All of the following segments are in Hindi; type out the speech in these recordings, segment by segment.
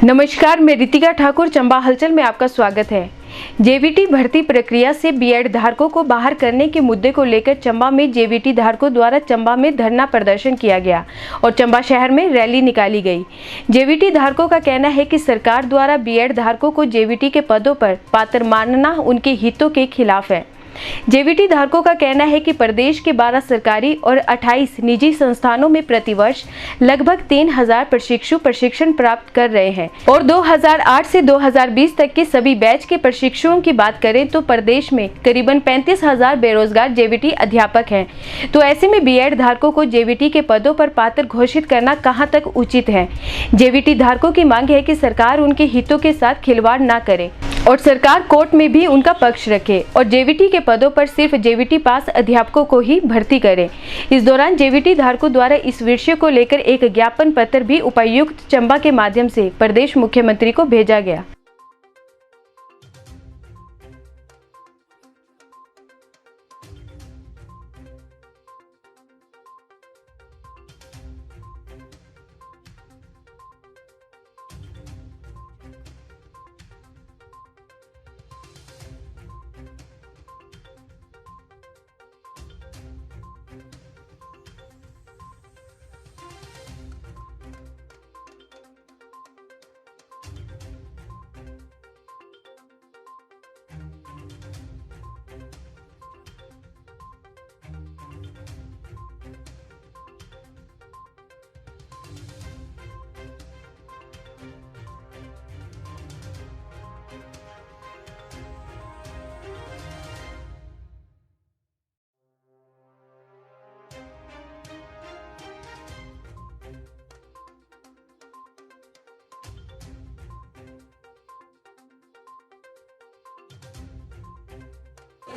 नमस्कार, मैं रितिका ठाकुर। चंबा हलचल में आपका स्वागत है। जेवीटी भर्ती प्रक्रिया से बीएड धारकों को बाहर करने के मुद्दे को लेकर चंबा में जेवीटी धारकों द्वारा चंबा में धरना प्रदर्शन किया गया और चंबा शहर में रैली निकाली गई। जेवीटी धारकों का कहना है कि सरकार द्वारा बीएड धारकों को जेवीटी के पदों पर पात्र मानना उनके हितों के खिलाफ है। जेवीटी धारकों का कहना है कि प्रदेश के 12 सरकारी और 28 निजी संस्थानों में प्रतिवर्ष लगभग 3000 प्रशिक्षु प्रशिक्षण प्राप्त कर रहे हैं और 2008 से 2020 तक के सभी बैच के प्रशिक्षुओं की बात करें तो प्रदेश में करीबन 35,000 बेरोजगार जेवीटी अध्यापक हैं। तो ऐसे में बीएड धारकों को जेवीटी के पदों पर पात्र घोषित करना कहां तक उचित है। जेवीटी धारकों की मांग है कि सरकार उनके हितों के साथ खिलवाड़ न करे और सरकार कोर्ट में भी उनका पक्ष रखे और जेवीटी के पदों पर सिर्फ जेवीटी पास अध्यापकों को ही भर्ती करे। इस दौरान जेवीटी धारकों द्वारा इस विषय को लेकर एक ज्ञापन पत्र भी उपायुक्त चंबा के माध्यम से प्रदेश मुख्यमंत्री को भेजा गया।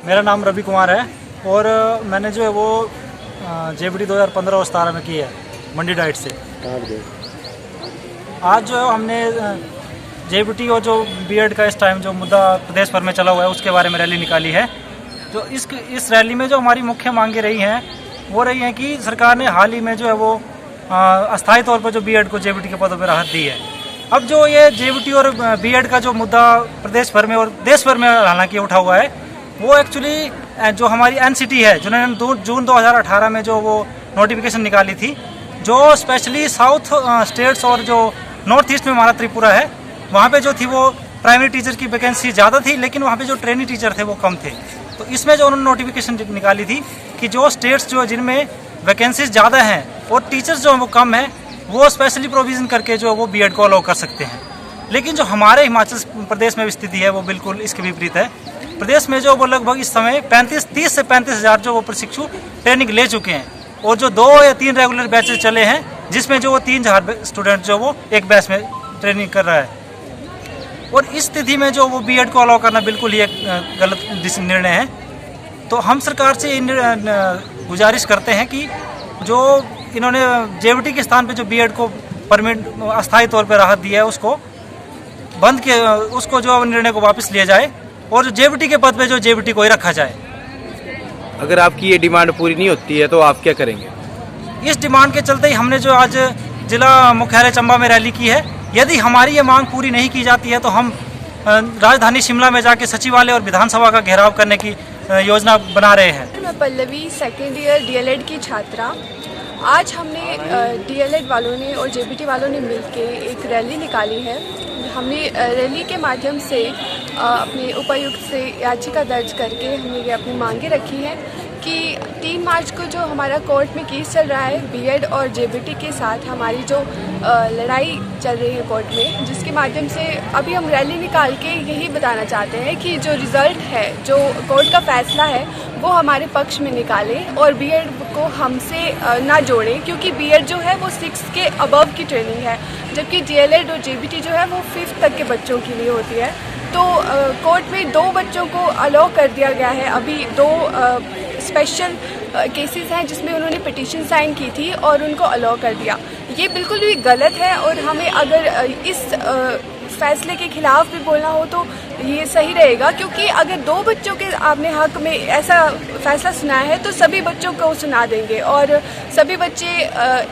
मेरा नाम रवि कुमार है और मैंने जो है वो जेवीटी 2015-17 में की है मंडी डाइट से। आज जो हमने जेवीटी और जो बीएड का इस टाइम जो मुद्दा प्रदेश भर में चला हुआ है उसके बारे में रैली निकाली है। जो इस रैली में जो हमारी मुख्य मांगें रही हैं वो रही हैं कि सरकार ने हाल ही में जो है वो अस्थायी तौर पर जो बीएड को जेवीटी के पदों पर राहत दी है। अब जो ये जेवीटी और बीएड का जो मुद्दा प्रदेश भर में और देश भर में हालांकि उठा हुआ है वो एक्चुअली जो हमारी एनसीटी है जिन्होंने जून 2018 में जो वो नोटिफिकेशन निकाली थी, जो स्पेशली साउथ स्टेट्स और जो नॉर्थ ईस्ट में हमारा त्रिपुरा है वहाँ पे जो थी वो प्राइमरी टीचर की वैकेंसी ज़्यादा थी लेकिन वहाँ पे जो ट्रेनिंग टीचर थे वो कम थे। तो इसमें जो उन्होंने नोटिफिकेशन निकाली थी कि जो स्टेट्स जो जिनमें वैकेंसीज ज़्यादा हैं और टीचर्स जो हैं वो कम हैं वो स्पेशली प्रोविज़न करके जो वो बीएड को अलाउ कर सकते हैं। लेकिन जो हमारे हिमाचल प्रदेश में स्थिति है वो बिल्कुल इसके विपरीत है। प्रदेश में जो वो लगभग इस समय 30 से 35,000 जो वो प्रशिक्षु ट्रेनिंग ले चुके हैं और जो 2 या 3 रेगुलर बैचेस चले हैं जिसमें जो वो 3,000 स्टूडेंट जो वो एक बैच में ट्रेनिंग कर रहा है। और इस स्थिति में जो वो बीएड को अलाउ करना बिल्कुल ही एक गलत निर्णय है। तो हम सरकार से गुजारिश करते हैं कि जो इन्होंने जेवीटी के स्थान पर जो बीएड को परमानेंट अस्थायी तौर पर राहत दी है उसको बंद किया, उसको जो निर्णय को वापस लिया जाए और जो जेवीटी के पद पे जो जेवीटी को ही रखा जाए। अगर आपकी ये डिमांड पूरी नहीं होती है तो आप क्या करेंगे? इस डिमांड के चलते ही हमने जो आज जिला मुख्यालय चंबा में रैली की है। यदि हमारी ये मांग पूरी नहीं की जाती है तो हम राजधानी शिमला में जाके सचिवालय और विधानसभा का घेराव करने की योजना बना रहे हैं। मैं पल्लवी सेकेंड ईयर डीएलएड की छात्रा। आज हमने डीएलएड वालों ने और जेबीटी वालों ने मिलकर एक रैली निकाली है। हमने रैली के माध्यम से अपने उपायुक्त से याचिका दर्ज करके हमने ये अपनी मांगे रखी हैं कि 3 मार्च को जो हमारा कोर्ट में केस चल रहा है बीएड और जेबीटी के साथ हमारी जो लड़ाई चल रही है कोर्ट में, जिसके माध्यम से अभी हम रैली निकाल के यही बताना चाहते हैं कि जो रिज़ल्ट है, जो कोर्ट का फैसला है वो हमारे पक्ष में निकालें और बीएड को हमसे ना जोड़ें, क्योंकि बीएड जो है वो 6 के अबव की ट्रेनिंग है जबकि डीएलएड और जेबीटी जो है वो 5th तक के बच्चों के लिए होती है। तो कोर्ट में 2 बच्चों को अलाउ कर दिया गया है। अभी 2 स्पेशल केसेस हैं जिसमें उन्होंने पिटीशन साइन की थी और उनको अलाउ कर दिया। ये बिल्कुल भी गलत है और हमें अगर इस फैसले के खिलाफ भी बोलना हो तो ये सही रहेगा, क्योंकि अगर 2 बच्चों के आपने हक में ऐसा फैसला सुनाया है तो सभी बच्चों को सुना देंगे और सभी बच्चे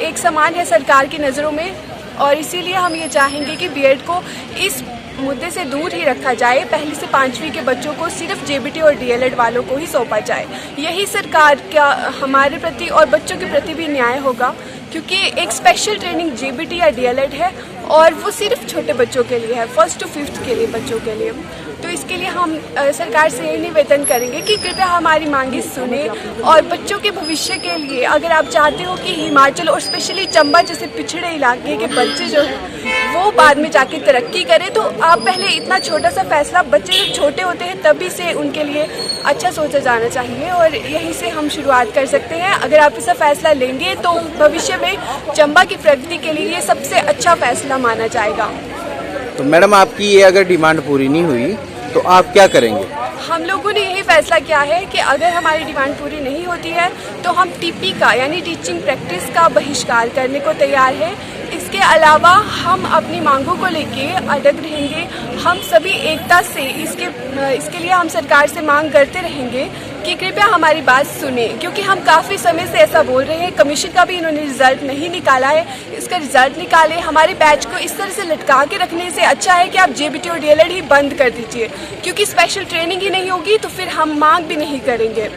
एक समान है सरकार की नज़रों में। और इसीलिए हम ये चाहेंगे कि बीएड को इस मुद्दे से दूर ही रखा जाए। पहली से 5वीं के बच्चों को सिर्फ जेबीटी और डीएलएड वालों को ही सौंपा जाए। यही सरकार का हमारे प्रति और बच्चों के प्रति भी न्याय होगा, क्योंकि एक स्पेशल ट्रेनिंग जेबीटी या डीएलएड है और वो सिर्फ छोटे बच्चों के लिए है, 1st to 5th के लिए बच्चों के लिए। तो इसके लिए हम सरकार से यही निवेदन करेंगे कि कृपया हमारी मांगे सुने और बच्चों के भविष्य के लिए अगर आप चाहते हो कि हिमाचल और स्पेशली चंबा जैसे पिछड़े इलाके के बच्चे जो हैं वो बाद में जाके तरक्की करें, तो आप पहले इतना छोटा सा फैसला, बच्चे जब छोटे होते हैं तभी से उनके लिए अच्छा सोचा जाना चाहिए और यहीं से हम शुरुआत कर सकते हैं। अगर आप ऐसा फैसला लेंगे तो भविष्य में चंबा की प्रगति के लिए ये सबसे अच्छा फैसला माना जाएगा। तो मैडम आपकी ये अगर डिमांड पूरी नहीं हुई तो आप क्या करेंगे? हम लोगों ने यही फैसला किया है कि अगर हमारी डिमांड पूरी नहीं होती है तो हम टीपी का यानी टीचिंग प्रैक्टिस का बहिष्कार करने को तैयार है। इसके अलावा हम अपनी मांगों को लेके अडग रहेंगे। हम सभी एकता से इसके लिए हम सरकार से मांग करते रहेंगे कि कृपया हमारी बात सुने, क्योंकि हम काफ़ी समय से ऐसा बोल रहे हैं। कमीशन का भी इन्होंने रिजल्ट नहीं निकाला है, इसका रिजल्ट निकाले। हमारे बैच को इस तरह से लटका के रखने से अच्छा है कि आप जेबीटी और डीएलएड ही बंद कर दीजिए, क्योंकि स्पेशल ट्रेनिंग ही नहीं होगी तो फिर हम मांग भी नहीं करेंगे।